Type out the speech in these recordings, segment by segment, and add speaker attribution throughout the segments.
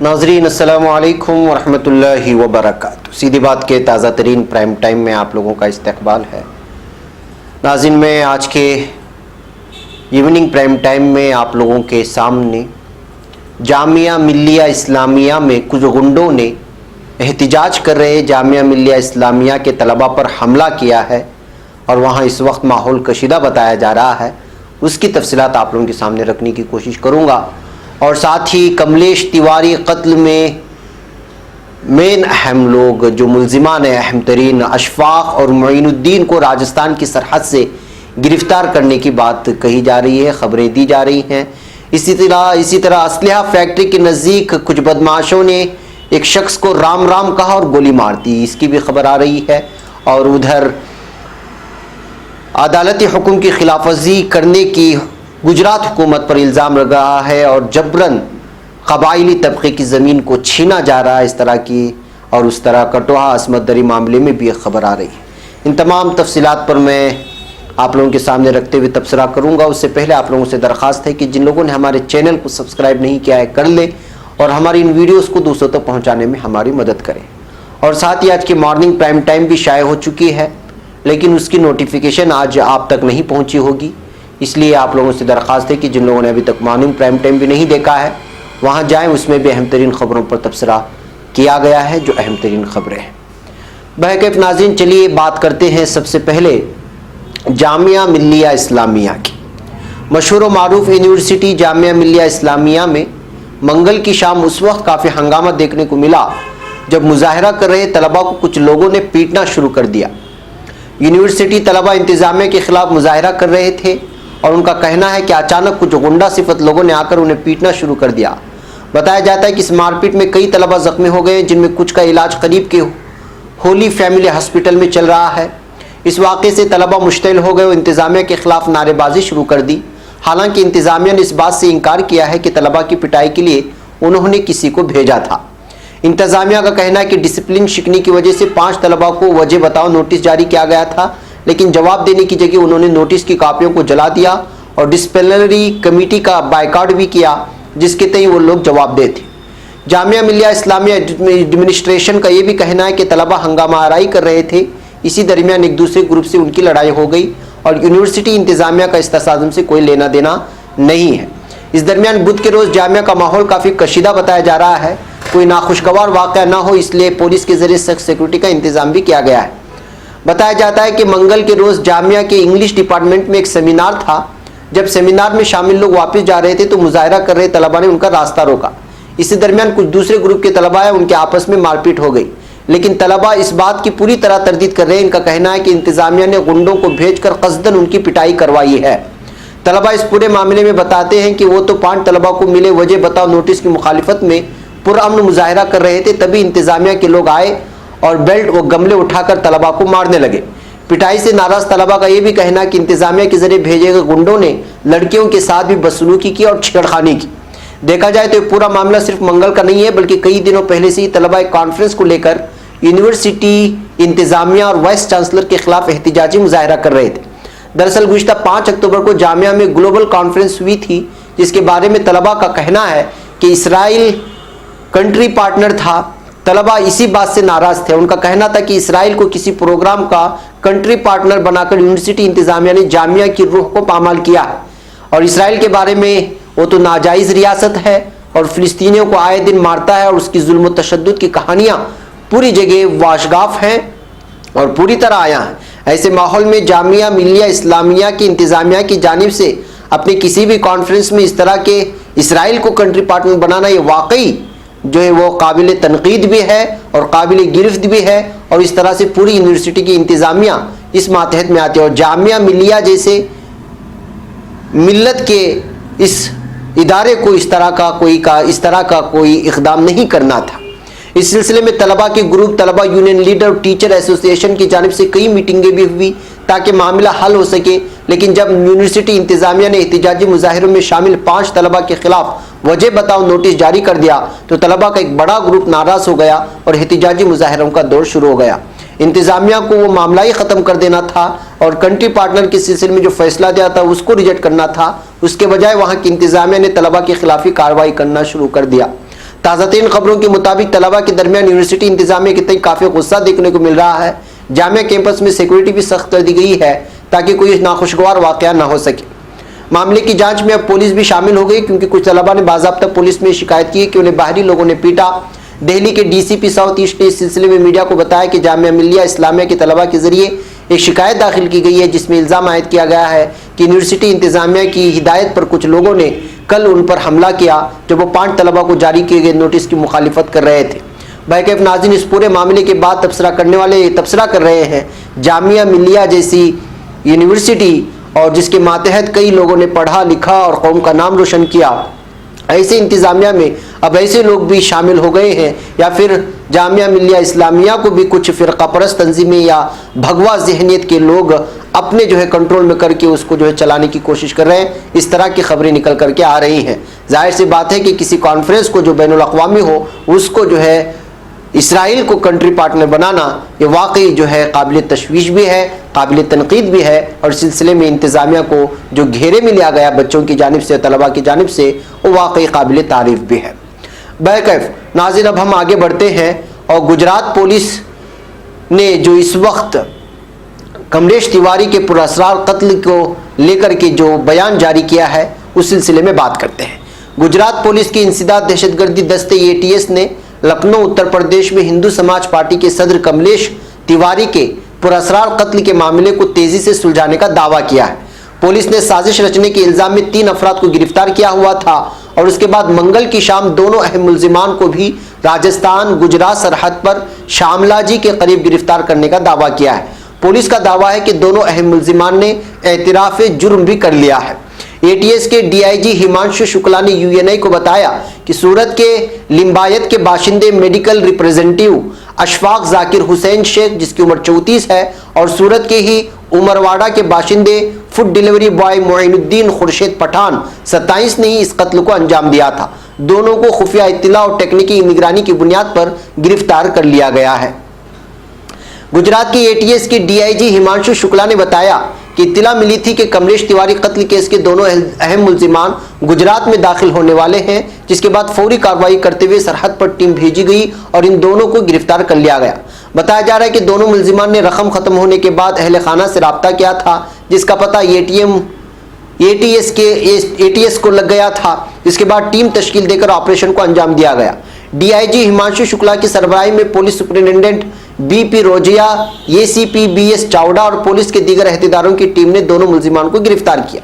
Speaker 1: नाज़रीन अस्सलामु अलैकुम वरहमतुल्लाहि वबरकातुहू। सीधी बात के ताज़ा तरीन प्राइम टाइम में आप लोगों का इस्तकबाल है। नाज़रीन, मैं आज के इवनिंग प्राइम टाइम में आप लोगों के सामने जामिया मिल्लिया इस्लामिया में कुछ गुंडों ने एहतिजाज कर रहे जामिया मिल्लिया इस्लामिया के तलबा पर हमला किया है और वहाँ इस वक्त माहौल कशीदा बताया जा रहा है। उसकी तफसीलात आप लोगों के सामने रखने की कोशिश करूँगा और साथ ही कमलेश तिवारी कत्ल में मेन अहम लोग जो मुलजिमान अहम तरीन अशफाक और मोइनुद्दीन को राजस्थान की सरहद से गिरफ्तार करने की बात कही जा रही है, खबरें दी जा रही हैं। इसी तरह असलहा फैक्ट्री के नज़दीक कुछ बदमाशों ने एक शख्स को राम राम कहा और गोली मार दी, इसकी भी खबर आ रही है। और उधर अदालती हुक्म की खिलाफवर्जी करने की गुजरात हुकूमत पर इल्ज़ाम लगा है और जबरन कबाइली तबके की ज़मीन को छीना जा रहा है इस तरह की, और उस तरह कटोहा असमत दरी मामले में भी एक खबर आ रही है। इन तमाम तफसीलात पर मैं आप लोगों के सामने रखते हुए तबसरा करूंगा। उससे पहले आप लोगों से दरख्वास्त है कि जिन लोगों ने हमारे चैनल को सब्सक्राइब नहीं किया है कर ले और हमारी इन वीडियोज़ को दूसरों तक पहुँचाने में हमारी मदद करें। और साथ ही आज की मॉर्निंग प्राइम टाइम भी शाये हो चुकी है, लेकिन उसकी नोटिफिकेशन आज आप तक नहीं पहुँची होगी, इसलिए आप लोगों से दरख्वास्त है कि जिन लोगों ने अभी तक मॉर्निंग प्राइम टाइम भी नहीं देखा है वहाँ जाएं, उसमें भी अहम तरीन ख़बरों पर तबसरा किया गया है जो अहम तरीन ख़बरें हैं। बहरकैफ नाज़रीन, चलिए बात करते हैं सबसे पहले जामिया मिल्लिया इस्लामिया की। मशहूर व मारूफ यूनिवर्सिटी जामिया मिल्लिया इस्लामिया में मंगल की शाम उस वक्त काफ़ी हंगामा देखने को मिला जब मुजाहरा कर रहे तलबा को कुछ लोगों ने पीटना शुरू कर दिया। यूनिवर्सिटी तलबा इंतज़ामिया के ख़िलाफ़ मुजाहरा कर रहे थे और उनका कहना है कि अचानक कुछ गुंडा सिफत लोगों ने आकर उन्हें पीटना शुरू कर दिया। बताया जाता है कि इस मारपीट में कई तलबा ज़ख्मी हो गए, जिनमें कुछ का इलाज करीब के होली फैमिली हॉस्पिटल में चल रहा है। इस वाक़े से तलबा मुश्तइल हो गए और इंतज़ामिया के ख़िलाफ़ नारेबाजी शुरू कर दी। हालांकि इंतज़ामिया ने इस बात से इनकार किया है कि तलबा की पिटाई के लिए उन्होंने किसी को भेजा था। इंतज़ामिया का कहना है कि डिसिप्लिन शिकनी की वजह से 5 तलबा को वजह बताओ नोटिस जारी किया गया था, लेकिन जवाब देने की जगह उन्होंने नोटिस की कापियों को जला दिया और डिसिप्लिनरी कमेटी का बायकॉट भी किया, जिसके तय वो लोग जवाब दे थे। जामिया मिल्लिया इस्लामिया एडमिनिस्ट्रेशन का ये भी कहना है कि तलबा हंगामा आराई कर रहे थे। इसी दरमियान एक दूसरे ग्रुप से उनकी लड़ाई हो गई और यूनिवर्सिटी इंतज़ामिया का इस तसादुम से कोई लेना देना नहीं है। इस दरमियान बुध के रोज़ जामिया का माहौल काफ़ी कशीदा बताया जा रहा है। कोई नाखुशगवार वाक़या ना हो इसलिए पुलिस के ज़रिए सख्त सिक्योरिटी का इंतज़ाम भी किया गया है। बताया जाता है कि मंगल के रोज़ जामिया के इंग्लिश डिपार्टमेंट में एक सेमिनार था। जब सेमिनार में शामिल लोग वापस जा रहे थे तो मुजाहरा कर रहे तलबा ने उनका रास्ता रोका। इसी दरमियान कुछ दूसरे ग्रुप के तलबा है उनके आपस में मारपीट हो गई, लेकिन तलबा इस बात की पूरी तरह तरदीद कर रहे हैं। इनका कहना है कि इंतज़ामिया ने गुंडों को भेजकर कस्दन उनकी पिटाई करवाई है। तलबा इस पूरे मामले में बताते हैं कि वो तो 5 तलबा को मिले वजह बताओ नोटिस की मुखालिफत में पुरअमन मुजाहरा कर रहे थे, तभी इंतज़ामिया के लोग आए और बेल्ट व गमले उठाकर तलबा को मारने लगे। पिटाई से नाराज़ तलबा का यह भी कहना है कि इंतज़ामिया के जरिए भेजे गए गुंडों ने लड़कियों के साथ भी बदसलूकी की और छेड़खानी की। देखा जाए तो पूरा मामला सिर्फ मंगल का नहीं है, बल्कि कई दिनों पहले से ही तलबा एक कॉन्फ्रेंस को लेकर यूनिवर्सिटी इंतज़ामिया और वाइस चांसलर के खिलाफ एहतिजाजी मुजाहरा कर रहे थे। दरअसल गुज़िश्ता 5 अक्टूबर को जामिया में ग्लोबल कॉन्फ्रेंस हुई थी, जिसके बारे में तलबा का कहना है कि इसराइल कंट्री पार्टनर था। तलबा इसी बात से नाराज़ थे। उनका कहना था कि इसराइल को किसी प्रोग्राम का कंट्री पार्टनर बनाकर यूनिवर्सिटी इंतज़ामिया ने जामिया की रूह को पामाल किया है और इसराइल के बारे में वो तो नाजायज़ रियासत है और फ़िलिस्तीनियों को आए दिन मारता है और उसकी जुल्म व तशद्दुद की कहानियाँ पूरी जगह वाशगाफ हैं और पूरी तरह आया है। ऐसे माहौल में जामिया मिल्लिया इस्लामिया की इंतज़ामिया की जानिब से अपने किसी भी कॉन्फ्रेंस में इस तरह के इसराइल को कंट्री पार्टनर बनाना ये वाकई जो है वो काबिल तनकीद भी है और काबिल गिरफ्त भी है, और इस तरह से पूरी यूनिवर्सिटी की इंतज़ामिया इस मातहत में आती है और जामिया मिल्लिया जैसे मिल्लत के इस इदारे को इस तरह का कोई इक़दाम नहीं करना था। इस सिलसिले में तलबा के ग्रुप, तलबा यूनियन लीडर और टीचर एसोसिएशन की जानिब से कई मीटिंगें भी हुई ताकि मामला हल हो सके, लेकिन जब यूनिवर्सिटी इंतज़ामिया ने एहतिजाजी मुजाहिरों में शामिल 5 तलबा के खिलाफ वजह बताओ नोटिस जारी कर दिया तो तलबा का एक बड़ा ग्रुप नाराज़ हो गया और एहतिजाजी मुजाहिरों का दौर शुरू हो गया। इंतज़ामिया को वो मामला ही ख़त्म कर देना था और कंट्री पार्टनर के सिलसिले में जो फैसला दिया था उसको रिजेक्ट करना था। उसके बजाय वहाँ की इंतज़ामिया ने तलबा के खिलाफ कार्रवाई करना शुरू कर दिया। ताज़ा तरीन खबरों के मुताबिक तलबा के दरमियान यूनिवर्सिटी इंतजामिया के तय काफ़ी गुस्सा देखने को मिल रहा है। जामिया कैंपस में सिक्योरिटी भी सख्त कर दी गई है ताकि कोई नाखुशगवार वाक़या ना हो सके। मामले की जांच में अब पुलिस भी शामिल हो गई, क्योंकि कुछ तलबा ने बाज़ाब्ता पुलिस में शिकायत की कि उन्हें बाहरी लोगों ने पीटा। दिल्ली के डीसीपी साउथ ईस्ट ने इस सिलसिले में मीडिया को बताया कि जामिया मिल्लिया इस्लामिया के तलबा के जरिए एक शिकायत दाखिल की गई है, जिसमें इल्ज़ाम आयद किया गया है कि यूनिवर्सिटी इंतजामिया की हिदायत पर कुछ लोगों ने कल उन पर हमला किया जब वो 5 तलबा को जारी किए गए नोटिस की मुखालिफत कर रहे थे। बैकैफ नाज़रीन, इस पूरे मामले के बाद तबसरा करने वाले तबसरा कर रहे हैं जामिया मिल्लिया जैसी यूनिवर्सिटी और जिसके मातहत कई लोगों ने पढ़ा लिखा और कौम का नाम रोशन किया, ऐसे इंतज़ामिया में अब ऐसे लोग भी शामिल हो गए हैं, या फिर जामिया मिल्लिया इस्लामिया को भी कुछ फ़िरका परस्त तंजीमें या भगवा जहनीत के लोग अपने जो है कंट्रोल में करके उसको जो है चलाने की कोशिश कर रहे हैं। इस तरह की खबरें निकल करके आ रही हैं। जाहिर सी बात है कि किसी कॉन्फ्रेंस को जो बैनुल अक़वामी हो उसको जो है इसराइल को कंट्री पार्टनर बनाना, ये वाकई जो है काबिल तशवीश भी है, काबिल तनकीद भी है, और सिलसिले में इंतज़ामिया को जो घेरे में लिया गया बच्चों की जानिब से, तलबा की जानिब से, वो वाकई काबिल तारीफ़ भी है। बैकैफ नाज़रीन, अब हम आगे बढ़ते हैं और गुजरात पुलिस ने जो इस वक्त कमलेश तिवारी के पुरअसरार कत्ल को लेकर के जो बयान जारी किया है उस सिलसिले में बात करते हैं। गुजरात पुलिस की इंसदाद दहशतगर्दी दस्ते ATS ने लखनऊ उत्तर प्रदेश में हिंदू समाज पार्टी के सदर कमलेश तिवारी के पुरअसरार कत्ल के मामले को तेजी से सुलझाने का दावा किया है। पुलिस ने साजिश रचने के इल्जाम में 3 अफराद को गिरफ्तार किया हुआ था और उसके बाद मंगल की शाम दोनों अहम मुल्जिमान को भी राजस्थान गुजरात सरहद पर शामलाजी के करीब गिरफ्तार करने का दावा किया है। पुलिस का दावा है कि दोनों अहम मुल्जिमान ने एतराफ़ जुर्म भी कर लिया है। ATS के DIG हिमांशु शुक्ला ने UNI को बताया कि सूरत के लिम्बायत के बाशिंदे मेडिकल रिप्रेजेंटेटिव अशफाक जाकिर हुसैन शेख, जिसकी उम्र 34 है, और सूरत के ही उमरवाड़ा के बाशिंदे food delivery boy Moinuddin Khurshid Pathan 27 ने ही इस कत्ल को अंजाम दिया था। दोनों को खुफिया इत्तला और टेक्निकी निगरानी की बुनियाद पर गिरफ्तार कर लिया गया है। गुजरात के ATS के DIG हिमांशु शुक्ला ने बताया कि इत्तला मिली थी कि कमलेश तिवारी कत्ल केस के दोनों अहम मुल्जिमान गुजरात में दाखिल होने वाले हैं, जिसके बाद फौरी कार्रवाई करते हुए सरहद पर टीम भेजी गई और इन दोनों को गिरफ्तार कर लिया गया। बताया जा रहा है कि दोनों मुल्जिमान ने रकम खत्म होने के बाद अहले खाना से रब्ता किया था, जिसका पता ATS को लग गया था। इसके बाद टीम तश्कील देकर ऑपरेशन को अंजाम दिया गया। DIG हिमांशु शुक्ला की सरबराही में police superintendent BP रोजिया, ACP BS Chavda और पुलिस के दीगर अहदेदारों की टीम ने दोनों मुल्जिमान को गिरफ्तार किया।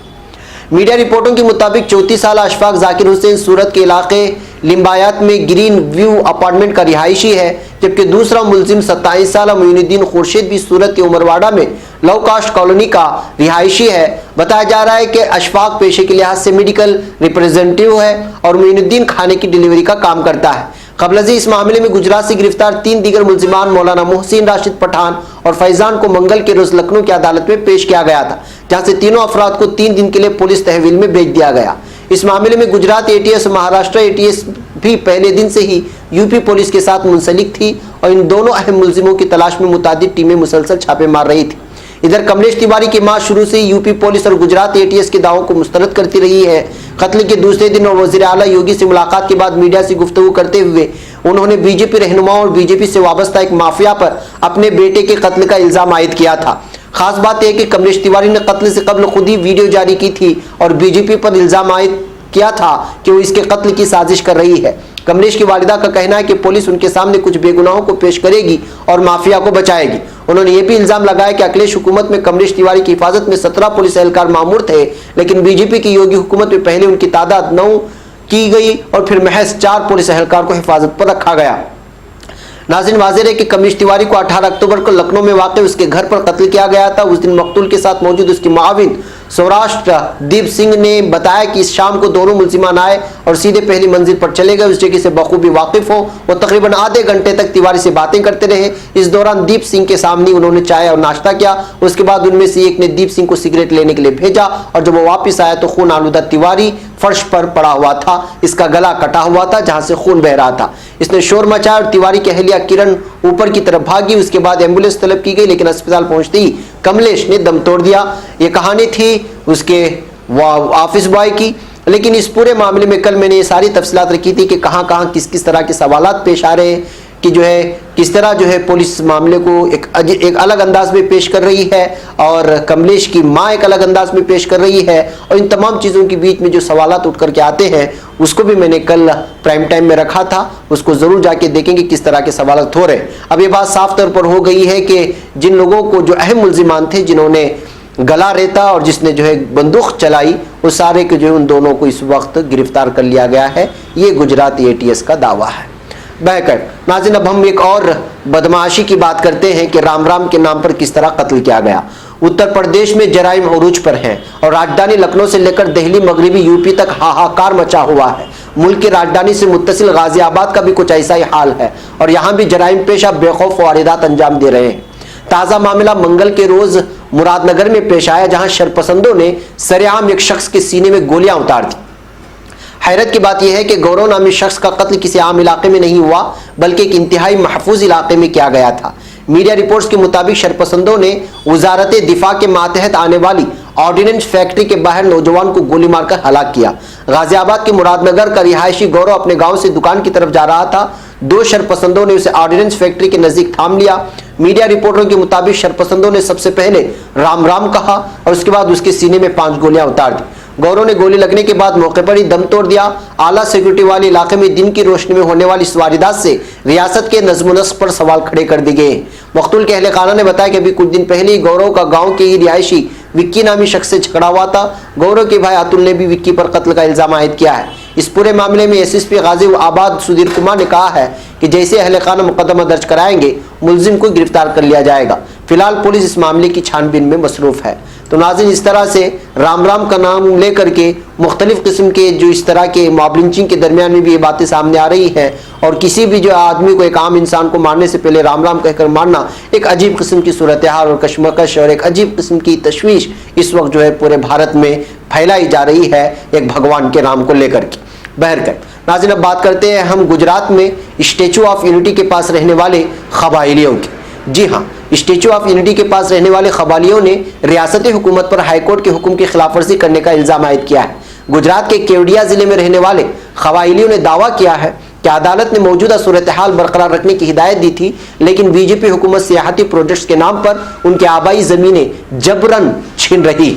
Speaker 1: मीडिया रिपोर्टों के मुताबिक 34 साल अशफाक जाकिर हुसैन सूरत के इलाके लिम्बायत में ग्रीन व्यू अपार्टमेंट का रिहायशी है, जबकि दूसरा मुल्जिम 27 साल मोइनुद्दीन खुर्शीद भी सूरत के उमरवाड़ा में लो कास्ट कॉलोनी का रिहायशी है। बताया जा रहा है कि अशफाक पेशे के लिहाज से मेडिकल रिप्रेजेंटेटिव है और मोइनुद्दीन खाने की डिलीवरी का काम करता है। कबलजी इस मामले में गुजरात से गिरफ्तार 3 दीगर मुल्जिमान मौलाना मोहसिन राशिद पठान और फैजान को मंगल के रोज लखनऊ की अदालत में पेश किया गया था, जहां से तीनों अफराद को 3 दिन के लिए पुलिस तहवील में भेज दिया गया। इस मामले में गुजरात ATS और महाराष्ट्र ATS भी पहले दिन से ही यूपी पुलिस के साथ मुंसलिक थी और इन दोनों अहम मुल्जिमों की तलाश में मुतादिद टीमें मुसलसल छापे मार रही थी। इधर कमलेश तिवारी की मां शुरू से यूपी पुलिस और गुजरात ATS के दावों को मुस्तरद करती रही है। कत्ल के दूसरे दिन और वज़ीर आला योगी से मुलाकात के बाद मीडिया से गुफ्तगू करते हुए उन्होंने बीजेपी रहनुमाओं और बीजेपी से वाबस्ता एक माफिया पर अपने बेटे के कत्ल का इल्जाम आयद किया था। खास बात यह कि कमलेश तिवारी ने कत्ल से कबल खुद ही वीडियो जारी की थी और बीजेपी पर इल्जाम आयद किया था कि वो इसके कत्ल की साजिश कर रही है। कमलेश की वालिदा का कहना है कि पुलिस उनके सामने कुछ बेगुनाहों को पेश करेगी और माफिया को बचाएगी। उन्होंने ये भी इल्जाम लगाया कि अखिलेश हुकूमत में कमलेश तिवारी की हिफाजत में 17 पुलिस एहलकार मामूर थे, लेकिन बीजेपी की योगी हुकूमत में पहले उनकी तादाद 9 की गई और फिर महज 4 पुलिस एहलकार को हिफाजत पर रखा गया। नाज़रीन, वाज़ेह है कि कमलेश तिवारी को 18 अक्टूबर को लखनऊ में वाक़ उसके घर पर कत्ल किया गया था। उस दिन मकतूल के साथ मौजूद उसकी मुआविन सौराष्ट्र दीप सिंह ने बताया कि इस शाम को दोनों मुल्जिमान आए और सीधे पहली मंजिल पर चले गए। उस जगह से बखूबी वाकिफ हो वो तकरीबन आधे घंटे तक तिवारी से बातें करते रहे। इस दौरान दीप सिंह के सामने उन्होंने चाय और नाश्ता किया। उसके बाद उनमें से एक ने दीप सिंह को सिगरेट लेने के लिए भेजा और जब वो वापस आया तो खून आलूदा तिवारी फर्श पर पड़ा हुआ था। इसका गला कटा हुआ था जहां से खून बह रहा था। इसने शोर मचाया और तिवारी की अहलिया किरण ऊपर की तरफ भागी। उसके बाद एम्बुलेंस तलब की गई, लेकिन अस्पताल पहुंचते ही कमलेश ने दम तोड़ दिया। ये कहानी थी उसके ऑफिस बॉय की। लेकिन इस पूरे मामले में कल मैंने ये सारी तफसीलात रखी थी कि कहाँ कहाँ किस किस तरह के सवालात पेश आ रहे हैं, कि जो है किस तरह जो है पुलिस मामले को एक अलग अंदाज में पेश कर रही है और कमलेश की मां एक अलग अंदाज में पेश कर रही है, और इन तमाम चीज़ों के बीच में जो सवालात उठ करके आते हैं उसको भी मैंने कल प्राइम टाइम में रखा था, उसको ज़रूर जाके देखेंगे किस तरह के सवालात हो रहे हैं। अब ये बात साफ तौर पर हो गई है कि जिन लोगों को जो अहम मुल्जिमान थे, जिन्होंने गला रेता और जिसने जो है बंदूक चलाई, वो सारे के जो उन दोनों को इस वक्त गिरफ्तार कर लिया गया है। ये गुजरात ATS का दावा है। बहकर नाज़रीन, अब हम एक और बदमाशी की बात करते हैं कि राम राम के नाम पर किस तरह कत्ल किया गया। उत्तर प्रदेश में जराइम उरूज पर हैं और राजधानी लखनऊ से लेकर दिल्ली मगरबी यूपी तक हाहाकार मचा हुआ है। मुल्क की राजधानी से मुत्तसिल गाजियाबाद का भी कुछ ऐसा ही हाल है और यहाँ भी जराइम पेशा बेखौफ वारदात अंजाम दे रहे हैं। ताज़ा मामला मंगल के रोज मुरादनगर में पेश आया, जहां शरपसंदों ने सरेआम एक शख्स के सीने में गोलियां उतार दी। हैरत की बात यह है कि गौरव नामी शख्स का कत्ल किसी आम इलाके में नहीं हुआ, बल्कि एक इंतहाई महफूज इलाके में किया गया था। मीडिया रिपोर्ट्स के मुताबिक शरपसंदों ने वजारत दिफा के मातहत आने वाली ऑर्डिनेंस फैक्ट्री के बाहर नौजवान को गोली मारकर हलाक किया। गाजियाबाद के मुरादनगर का रिहायशी गौरव अपने गांव से दुकान की तरफ जा रहा था। दो शरपसंदों ने उसे ऑर्डिनेंस फैक्ट्री के नजदीक थाम लिया। मीडिया रिपोर्टों के मुताबिक शरपसंदों ने सबसे पहले राम राम कहा और उसके बाद उसके सीने में 5 गोलियां उतार दी। गौरव ने गोली लगने के बाद मौके पर ही दम तोड़ दिया। आला सिक्योरिटी वाले इलाके में दिन की रोशनी में होने वाली इस वारदात से रियासत के नज़्म नस्क पर सवाल खड़े कर दिए गए। मकतूल के अहले खाना ने बताया कि अभी कुछ दिन पहले ही गौरव का गांव के ही रिहायशी विक्की नामी शख्स से झगड़ा हुआ था। गौरव के भाई अतुल ने भी विक्की पर कत्ल का इल्जाम आयद किया है। इस पूरे मामले में SSP गाजियाबाद सुधीर कुमार ने कहा है कि जैसे अहले खाना मुकदमा दर्ज कराएंगे, मुलजिम को गिरफ्तार कर लिया जाएगा। फिलहाल पुलिस इस मामले की छानबीन में मसरूफ है। तो नाज़रीन, इस तरह से राम राम का नाम लेकर के मुख्तलिफ किस्म के जो इस तरह के मॉब लिंचिंग के दरमियान में भी ये बातें सामने आ रही हैं, और किसी भी जो आदमी को, एक आम इंसान को मारने से पहले राम राम कहकर मारना एक अजीब किस्म की सूरत हाल और कशमकश और एक अजीब किस्म की तशवीश इस वक्त जो है पूरे भारत में फैलाई जा रही है एक भगवान के नाम को लेकर के। बहरकत नाज़रीन, अब बात करते हैं हम गुजरात में स्टैचू ऑफ यूनिटी के पास रहने वाले कबायलियों की। जी हाँ, स्टैचू ऑफ यूनिटी के पास रहने वाले कबायलियों ने रियासती हुकूमत पर हाईकोर्ट के हुक्म की खिलाफवर्जी करने का इल्जाम आयद किया है। गुजरात के केवड़िया जिले में रहने वाले कबायलियों ने दावा किया है कि अदालत ने मौजूदा सूरत हाल बरकरार रखने की हिदायत दी थी, लेकिन बीजेपी हुकूमत सियाहती प्रोजेक्ट्स के नाम पर उनकी आबाई जमीनें जबरन छीन रही।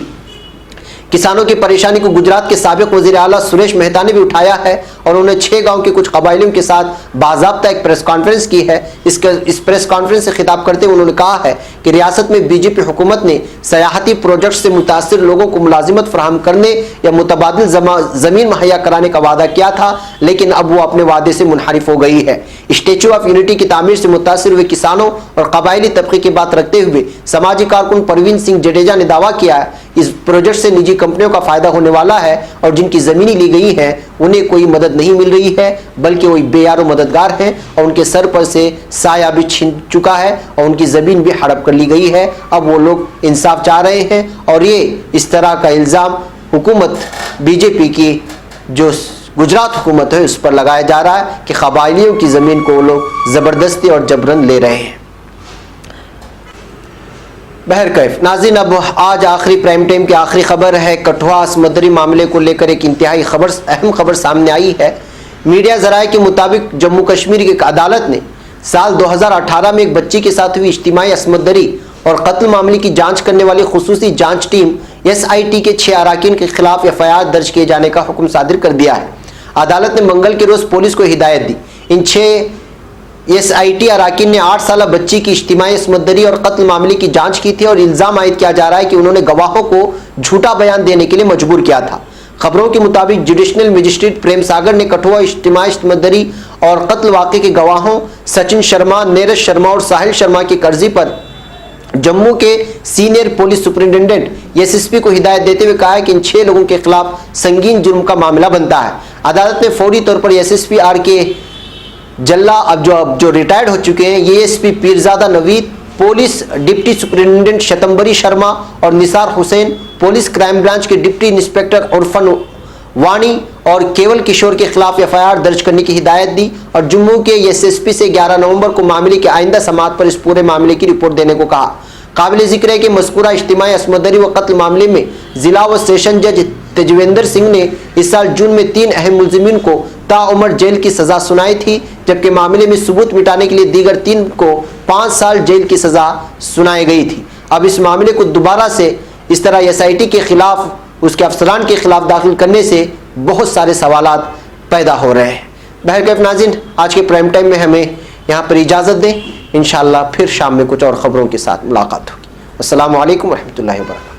Speaker 1: किसानों की परेशानी को गुजरात के साबिक वजीर आला सुरेश मेहता ने भी उठाया है और उन्होंने 6 गांव के कुछ कबायलियों के साथ बाज़ाब्ता एक प्रेस कॉन्फ्रेंस की है। इस प्रेस कॉन्फ्रेंस से खिताब करते हुए उन्होंने कहा है कि रियासत में बीजेपी हुकूमत ने सयाहती प्रोजेक्ट से मुतासिर लोगों को मुलाजिमत फराहम करने या मुतबादिल ज़मीन मुहैया कराने का वादा किया था, लेकिन अब वो अपने वादे से मुनहरिफ हो गई है। स्टैचू ऑफ यूनिटी की तामीर से मुतासिर हुए किसानों और कबायली तबके की बात रखते हुए समाजी कारकुन परवीन सिंह जडेजा ने दावा किया है इस प्रोजेक्ट से निजी कंपनियों का फायदा होने वाला है और जिनकी जमीनें ली गई हैं उन्हें कोई मदद नहीं मिल रही है, बल्कि वो बेयारो मददगार हैं और उनके सर पर से साया भी छिन चुका है और उनकी ज़मीन भी हड़प कर ली गई है। अब वो लोग इंसाफ चाह रहे हैं और ये इस तरह का इल्ज़ाम हुकूमत बीजेपी की जो गुजरात हुकूमत है उस पर लगाया जा रहा है कि कबायलियों की ज़मीन को वो लोग ज़बरदस्ती और जबरन ले रहे हैं। बहरकैफ नाज़रीन, अब आज आखिरी प्राइम टाइम की आखिरी खबर है। कठुआ असमदरी मामले को लेकर एक इंतहाई अहम खबर सामने आई है। मीडिया ज़राए के मुताबिक जम्मू कश्मीर की एक अदालत ने साल 2018 में एक बच्ची के साथ हुई इज्तिमाई असमदरी और कत्ल मामले की जांच करने वाली खुसूसी जांच टीम SIT के 6 अराकीन के खिलाफ FIR दर्ज किए जाने का हुक्म सादिर कर दिया है। अदालत ने मंगल के रोज़ पुलिस को हिदायत दी। इन 6 SIT अराकीन ने 8 साल बच्ची की इज्तिमाई असमदरी और कत्ल मामले की जांच की थी और इल्ज़ाम आयद किया जा रहा है कि उन्होंने गवाहों को झूठा बयान देने के लिए मजबूर किया था। खबरों के मुताबिक जुडिशनल मजिस्ट्रेट प्रेम सागर ने कठुआ इज्तिमाई असमदरी और कत्ल वाक़े के गवाहों सचिन शर्मा, नीरज शर्मा और साहिल शर्मा की कर्जी पर जम्मू के सीनियर पुलिस सुपरिटेंडेंट SSP को हिदायत देते हुए कहा है कि इन 6 लोगों के खिलाफ संगीन जुर्म का मामला बनता है। अदालत ने फौरी तौर पर SSP RK जल्ला अब जो रिटायर्ड हो चुके हैं ASP Peerzada Naveed, police deputy superintendent Shatambari Sharma और Nisar Hussain, police crime branch के डिप्टी इंस्पेक्टर उर्फन वाणी और केवल किशोर के खिलाफ FIR दर्ज करने की हिदायत दी और जम्मू के SSP से 11 नवंबर को मामले के आइंदा समाअत पर इस पूरे मामले की रिपोर्ट देने को कहा। काबिल जिक्र है कि मज़कूरा इज्तिमाई असमत व कत्ल मामले में जिला व सेशन जज तेजवेंद्र सिंह ने इस साल जून में 3 अहम मुलजिमीन को ताउम्र जेल की सज़ा सुनाई थी, जबकि मामले में सबूत मिटाने के लिए दीगर 3 को 5 साल जेल की सज़ा सुनाई गई थी। अब इस मामले को दोबारा से इस तरह SIT के खिलाफ, उसके अफसरान के खिलाफ दाखिल करने से बहुत सारे सवालात पैदा हो रहे हैं। बहरकैफ नाज़रीन, आज के प्राइम टाइम में हमें यहाँ पर इजाज़त दें। इंशाअल्लाह फिर शाम में कुछ और ख़बरों के साथ मुलाकात होगी। अस्सलामु अलैकुम रहमतुल्लाहि व बरकातहू।